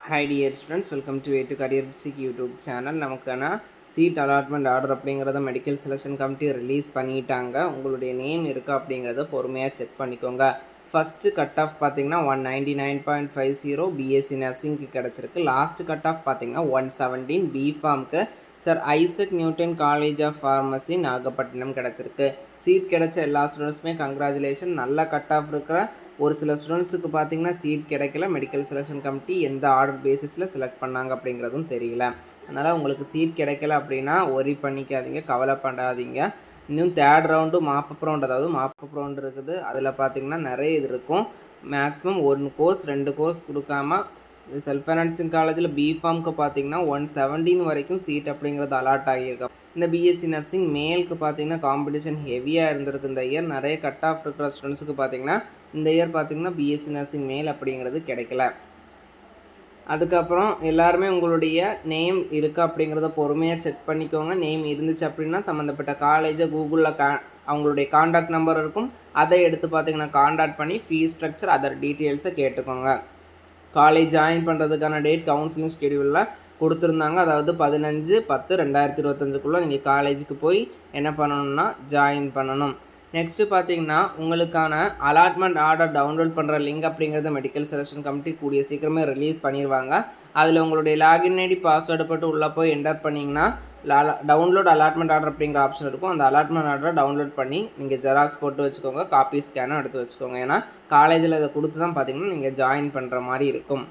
Hi dear students, welcome to A to Career Basic YouTube channel. நமக்கான seat allotment order அப்படிங்கிறத medical selection committee release பண்ணிட்டாங்க. உங்களுடைய name இருக்கா அப்படிங்கிறத பொறுமையாக செக் பண்ணிக்கோங்க. ஃபஸ்ட்டு கட் ஆஃப் பார்த்தீங்கன்னா 199.50 பிஎஸ்சி நர்சிங்க்கு கிடச்சிருக்கு. லாஸ்ட் கட் ஆஃப் பார்த்தீங்கன்னா 117 பிஃபார்முக்கு sir Isaac Newton college of pharmacy Nagapattinam கிடச்சிருக்கு. சீட் கிடைச்ச எல்லா ஸ்டூடெண்ட்ஸுமே கங்க்ராச்சுலேஷன். நல்ல கட் ஆஃப் இருக்கிற ஒரு சில ஸ்டூடெண்ட்ஸுக்கு பார்த்தீங்கன்னா சீட் கிடைக்கல. மெடிக்கல் செலெக்ஷன் கமிட்டி எந்த ஆர்டர் பேசிஸில் செலக்ட் பண்ணாங்க அப்படிங்கிறதும் தெரியல. அதனால் உங்களுக்கு சீட் கிடைக்கல அப்படின்னா ஒரி பண்ணிக்காதீங்க, கவலைப்படாதீங்க. இன்னும் தேர்ட் ரவுண்டு மாப்பப் ரவுண்டு, அதாவது மாப்பப் ரவுண்டு இருக்குது. அதில் பார்த்தீங்கன்னா நிறைய இது இருக்கும். மேக்ஸிமம் 1 கோர்ஸ் 2 கோர்ஸ் கொடுக்காம செல்ஃப் ஃபைனான்சிங் காலேஜில் பிஃபார்முக்கு பார்த்தீங்கன்னா 117 வரைக்கும் சீட் அப்படிங்கிறது அலாட் ஆகியிருக்கும். இந்த பிஎஸ்சி நர்சிங் மேலுக்கு பார்த்தீங்கன்னா காம்படிஷன் ஹெவியாக இருந்திருக்கு இந்த இயர். நிறைய கட் ஆஃப் இருக்கிற ஸ்டூடெண்ட்ஸுக்கு பார்த்தீங்கன்னா இந்த இயர் பார்த்தீங்கன்னா பிஎஸ்சி நர்சிங் மேல் அப்படிங்கிறது கிடைக்கல. அதுக்கப்புறம் எல்லாருமே உங்களுடைய நேம் இருக்கா அப்படிங்கிறத பொறுமையாக செக் பண்ணிக்கோங்க. நேம் இருந்துச்சு அப்படின்னா சம்மந்தப்பட்ட காலேஜை கூகுளில் அவங்களுடைய காண்டாக்ட் நம்பர் இருக்கும், அதை எடுத்து பார்த்தீங்கன்னா காண்டாக்ட் பண்ணி ஃபீஸ் ஸ்ட்ரக்சர் அதர் டீட்டெயில்ஸை கேட்டுக்கோங்க. காலேஜ் ஜாயின் பண்ணுறதுக்கான டேட் கவுன்சிலிங் ஸ்கெடியூலில் கொடுத்துருந்தாங்க. அதாவது 15/10/2025 நீங்கள் காலேஜுக்கு போய் என்ன பண்ணணும்னா ஜாயின் பண்ணணும். நெக்ஸ்ட்டு பார்த்தீங்கன்னா உங்களுக்கான அலாட்மெண்ட் ஆர்டர் டவுன்லோட் பண்ணுற லிங்க் அப்படிங்கிறத மெடிக்கல் செலெக்ஷன் கமிட்டி கூடிய சீக்கிரமே ரிலீஸ் பண்ணிடுவாங்க. அதில் உங்களுடைய லாகின் ஐடி பாஸ்வேர்டு போட்டு உள்ளே போய் என்டர் பண்ணிங்கன்னா டவுன்லோட் அலாட்மெண்ட் ஆர்டர் அப்படிங்கிற ஆப்ஷன் இருக்கும். அந்த அலாட்மெண்ட் ஆர்டரை டவுன்லோட் பண்ணி நீங்கள் ஜெராக்ஸ் போட்டு வச்சுக்கோங்க, காப்பி ஸ்கேனும் எடுத்து வச்சுக்கோங்க. ஏன்னா காலேஜில் இதை கொடுத்து தான் பார்த்தீங்கன்னா நீங்கள் ஜாயின் பண்ணுற மாதிரி இருக்கும்.